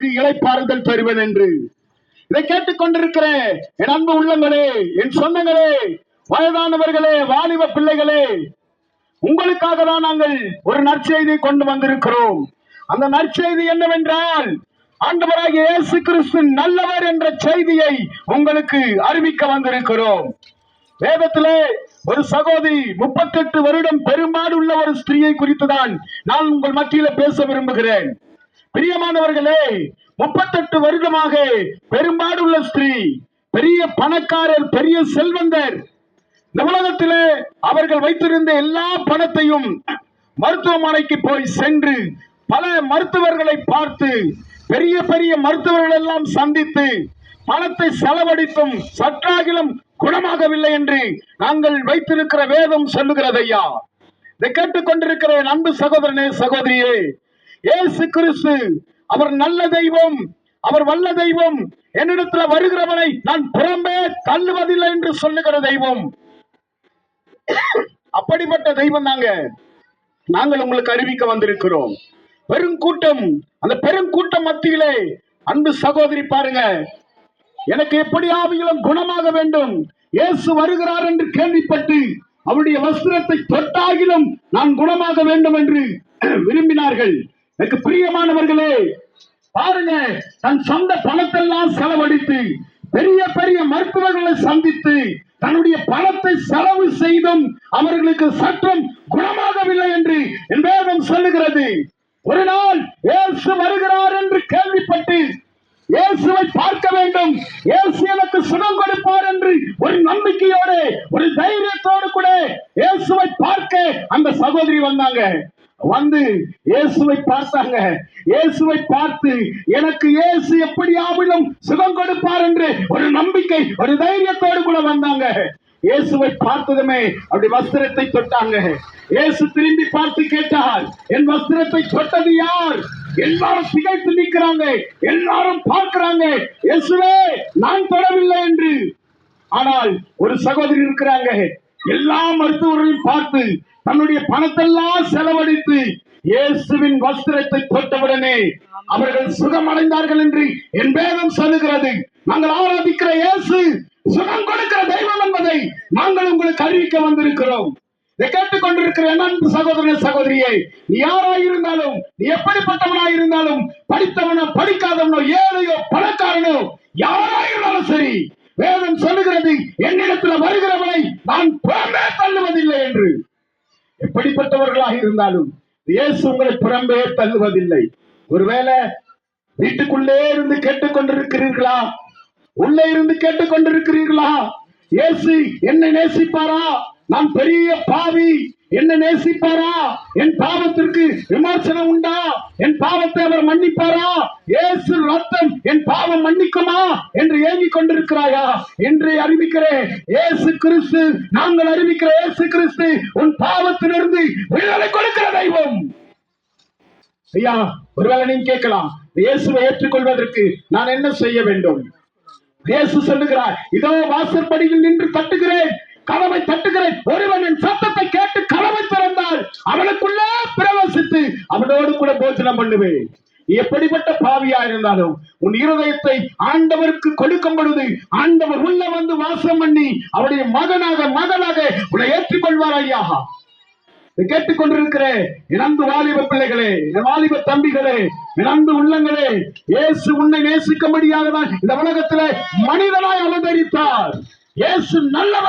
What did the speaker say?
இளைப்பாறுதல் தருவேன் என்று. இதை கேட்டுக் கொண்டிருக்கிற என் அன்பு உள்ளங்களே, என் சொந்தங்களே, வயதானவர்களே, வாலிப பிள்ளைகளே, உங்களுக்காக தான் நாங்கள் ஒரு நற்செய்தியை கொண்டு வந்திருக்கிறோம். அந்த நற்செய்தி என்னவென்றால், ஆண்டவராகிய இயேசு கிறிஸ்து நல்லவர் என்ற செய்தியை உங்களுக்கு அறிவிக்க வந்திருக்கிறோம். வேதத்திலே ஒரு சகோதரி 38 வருடம் பெரும்பாடு உள்ள ஒரு ஸ்திரீயை குறித்துதான் நான் உங்கள் மத்தியில பேச விரும்புகிறேன். பிரியமானவர்களே, 38 வருடமாக பெரும்பாடு உள்ள ஸ்திரீ, பெரிய பணக்காரர், பெரிய செல்வந்தர். இந்த உலகத்திலே அவர்கள் வைத்திருந்த எல்லா பணத்தையும் மருத்துவமனைக்கு போய் சென்று பல மருத்துவர்களை பார்த்து, பெரிய பெரிய மருத்துவர்கள் எல்லாம் சந்தித்து பணத்தை செலவழித்தும் சற்றாகிலும் குணமாகவில்லை என்று நாங்கள் வைத்திருக்கிற வேதம் சொல்லுகிறது. ஐயா, இதை கேட்டுக் கொண்டிருக்கிற அன்பு சகோதரனே, சகோதரியே, இயேசு கிறிஸ்து அவர் நல்ல தெய்வம், அவர் வல்ல தெய்வம், என்னிடத்தில் வருகிறவனை நான் புறம்பே தள்ளுவதில்லை என்று சொல்லுகிற தெய்வம். அப்படிப்பட்ட தெய்வம் நாங்கள் உங்களுக்கு அறிவிக்க வந்திருக்கிறோம். பெருங்கூட்டம், அந்த பெருங்கூட்டம் மத்தியிலே அன்பு சகோதரி பாருங்க, எனக்கு எப்படி ஆவிகளும் குணமாக வேண்டும், இயேசு வருகிறார் என்று கேள்விப்பட்டு அவருடைய வஸ்திரத்தை தொட்டாகிலும் நான் குணமாக வேண்டும் என்று விரும்பினார்கள். எனக்கு பிரியமானவர்களே, பாருங்க, தன் சொந்த பணத்தெல்லாம் செலவழித்து பெரிய பெரிய மருத்துவர்களை சந்தித்து தன்னுடைய பணத்தை செலவு செய்தும் அவர்களுக்கு சற்றும் குணமாகவில்லை என்று என் வேதம் சொல்லுகிறது. ஒரு நாள் இயேசு வருகிறார் என்று கேள்விப்பட்டு இயேசுவை பார்க்க வேண்டும், இயேசு எனக்கு சுகம் கொடுப்பார் என்று ஒரு நம்பிக்கையோடு, ஒரு தைரியத்தோடு கூட இயேசுவை பார்க்க அந்த சகோதரி வந்தாங்க. வந்து இயேசுவை பார்த்தாங்க. இயேசுவை பார்த்து எனக்கு இயேசு எப்படியாவிலும் சுகம் கொடுப்பார் என்று ஒரு நம்பிக்கை, ஒரு தைரியத்தோடு கூட வந்தாங்க. இயேசுவை பார்த்ததுமே அப்படி வஸ்திரத்தை தொட்டாங்க. இயேசு திரும்பி பார்த்து கேட்டார், என் வஸ்திரத்தை தொட்டது யார்? எல்லாரும் திகைத்து நிற்கிறாங்க, எல்லாரும் பார்க்கிறாங்க, இயேசுவே நான் தொடவில்லை என்று. ஆனால் ஒரு சகோதரி இருக்கிறாங்க, எல்லா மருத்துவர்களையும் பார்த்து தன்னுடைய பணத்தெல்லாம் செலவழித்து இயேசுவின் வஸ்திரத்தை தொட்டவுடனே அவர்கள் சுகமடைந்தார்கள் என்று என் வேதம் சொல்லுகிறது. நாங்கள் ஆராதிக்கிற இயேசு சுகம் கொடுக்கிற தெய்வம் என்பதை நாங்கள் உங்களுக்கு அறிவிக்க வந்திருக்கிறோம். இதை கேட்டுக் கொண்டிருக்கிற அன்பு சகோதரனே, சகோதரியே, நீ யாராயிருந்தாலும், நீ எப்படிப்பட்டவனாயிருந்தாலும், படித்தவனோ படிக்காதவனோ, ஏழையோ பணக்காரனோ, யாராயிருந்தாலும் சரி, வேதம் சொல்லுகிறது, என்னிடத்தில் வருகிறவனை நான் புறம்பே தள்ளுவதில்லை என்று. எப்படிப்பட்டவர்களாக இருந்தாலும் இயேசு உங்களை புறம்பே தள்ளுவதில்லை. ஒருவேளை வீட்டுக்குள்ளே இருந்து கேட்டுக் கொண்டிருக்கிறீர்களா? உள்ளே இருந்து கேட்டுக் கொண்டிருக்கிறீர்களா? இயேசு என்னை நேசிப்பாரா? நான் பெரிய பாவி, என்ன நேசிப்பாரா? என் பாவத்திற்கு விமர்சனம் உண்டா? என் பாவத்தை அவர் மன்னிப்பாரா? இயேசு ரத்தம் என் பாவம் மன்னிக்குமா என்று ஏங்கிக் கொண்டிருக்கிறாயா என்று அறிவிக்கிறேன். இயேசு கிறிஸ்து, நாங்கள் அறிவிக்கிற இயேசு கிறிஸ்து உன் பாவத்திலிருந்து விடுதலை கொடுக்கிற தெய்வம். ஐயா, ஒருவேளை நீங்க கேட்கலாம், இயேசுவை ஏற்றுக்கொள்வதற்கு நான் என்ன செய்ய வேண்டும்? இயேசு சொல்லுகிறார், இதோ வாசற்படியில் நின்று தட்டுகிறேன், கதவை தட்டுகிறேன், ஒருவன் என் சத்தத்தை கேட்டு கதவை திறந்தால் அவனுக்குள்ளே பிரவேசித்து அவனோடு கூட போஜனம் பண்ணுவேன். எப்படிப்பட்ட பாவியா இருந்தாலும் உன் இருதயத்தை ஆண்டவருக்கு கொடுக்கும் பொழுது ஆண்டவர் உள்ள வந்து வாசம் பண்ணி அவருடைய மகனாக மகளாக உன்னை ஏற்றுக்கொள்வார். ஐயா, கேட்டுக்கொண்டிருக்கிற என் அன்பு வாலிப பிள்ளைகளே, என் வாலிப தம்பிகளே, என் அன்பு உள்ளங்களே, இயேசு உன்னை நேசிக்கும்படியாக தான் இந்த உலகத்திலே மனிதனாய் அவதரித்தார். இயேசு நல்லவர்.